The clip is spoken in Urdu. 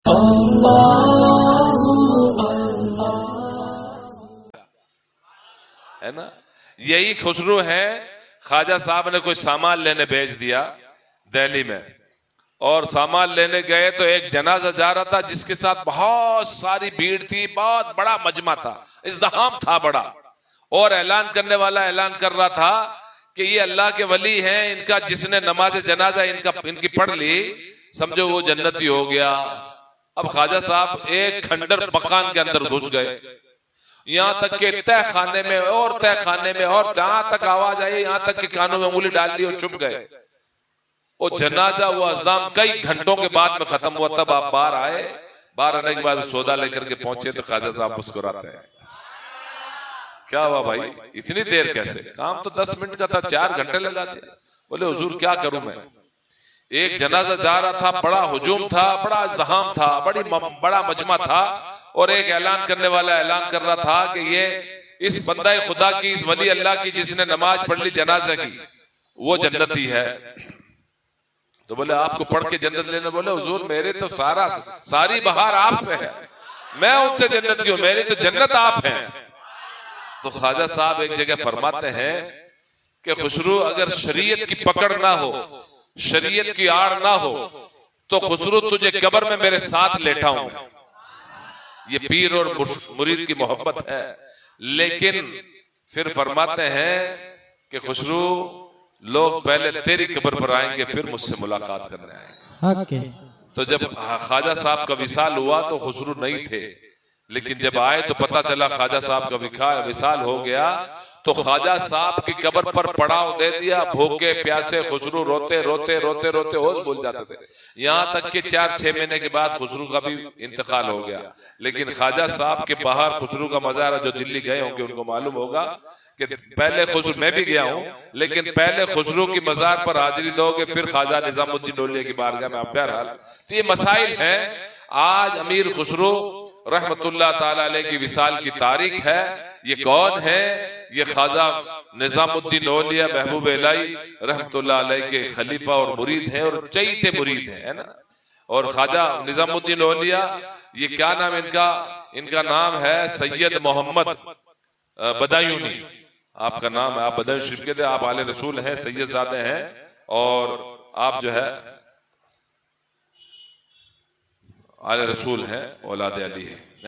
ہے نا. یہی خسرو ہے. خواجہ صاحب نے کوئی سامان لینے بھیج دیا دہلی میں, اور سامان لینے گئے تو ایک جنازہ جا رہا تھا جس کے ساتھ بہت ساری بھیڑ تھی, بہت بڑا مجمع تھا, ازدحام تھا بڑا, اور اعلان کرنے والا اعلان کر رہا تھا کہ یہ اللہ کے ولی ہیں, ان کا جس نے نماز جنازہ ان کی پڑھ لی سمجھو وہ جنتی ہو گیا. اب خواجہ صاحب ایک کھنڈر مکان کے اندر گھس گئے, یہاں تک کہ تہ خانے میں اور تہ خانے میں, اور جہاں تک آواز آئی یہاں تک کہ کانوں میں انگلی ڈال لی اور چھپ گئے. وہ جنازہ وہ ازدحام کئی گھنٹوں کے بعد میں ختم ہوا. تب آپ باہر آئے, باہر آنے کے بعد سودا لے کر کے پہنچے تو خواجہ صاحب مسکراتے ہیں. کیا ہوا بھائی اتنی دیر کیسے؟ کام تو 10 منٹ کا تھا, 4 گھنٹے لگا دیا. بولے حضور کیا کروں میں, ایک جنازہ جا رہا تھا, بڑا ہجوم تھا, بڑا ازدحام تھا, بڑا مجمع تھا, اور ایک اعلان کرنے والا اعلان کر رہا تھا کہ یہ اس بندہ خدا کی, اس ولی اللہ کی جس نے نماز پڑھ لی جنازہ کی وہ جنتی ہے. تو بولے آپ کو پڑھ کے جنت لینا؟ بولے حضور میرے تو ساری بہار آپ سے ہے, میں ان سے جنت کی ہوں, میری تو جنت آپ ہیں. تو خواجہ صاحب ایک جگہ فرماتے ہیں کہ خسرو اگر شریعت کی پکڑ نہ ہو, شریعت کی آڑ نہ ہو, تو خسرو تجھے قبر میں میرے ساتھ لیٹا ہوں میں. یہ پیر اور مرید کی محبت ہے. لیکن پھر فرماتے ہیں کہ خسرو لوگ پہلے تیری قبر پر آئیں گے پھر مجھ سے ملاقات کرنے آئیں گے. تو جب خواجہ صاحب کا وصال ہوا تو خسرو نہیں تھے, لیکن جب آئے تو پتا چلا خواجہ صاحب کا وصال ہو گیا. تو خواجہ صاحب کی قبر پر پڑاؤ دے دیا, بھوکے پیاسے خسرو روتے روتے روتے روتے ہوش بھول جاتے تھے. یہاں تک کہ 4-6 مہینے کے بعد خسرو کا بھی انتقال ہو گیا. لیکن خواجہ صاحب کے باہر خسرو کا مزار, جو دلی گئے ہوں گے ان کو معلوم ہوگا کہ پہلے خسرو, میں بھی گیا ہوں, لیکن پہلے خسرو کی مزار پر حاضری دو گے پھر خواجہ نظام الدین اولیاء کی بارگاہ میں. آپ بہرحال تو یہ مسائل ہیں. آج امیر خسرو رحمت اللہ تعالی علیہ کی وصال کی تاریخ ہے. یہ کون ہے؟ یہ خواجہ نظام الدین اولیاء محبوب الہی رحمت اللہ علیہ کے خلیفہ اور مرید ہیں, اور چہیتے مرید ہیں, ہے نا. اور خواجہ نظام الدین اولیاء, یہ کیا نام ان کا نام ہے سید محمد بدایونی. آپ کا نام ہے, آپ بدایون شریف کے تھے, آپ آل رسول ہیں, سید زادے ہیں, اور آپ جو ہے آل رسول ہیں, اولاد علی ہیں.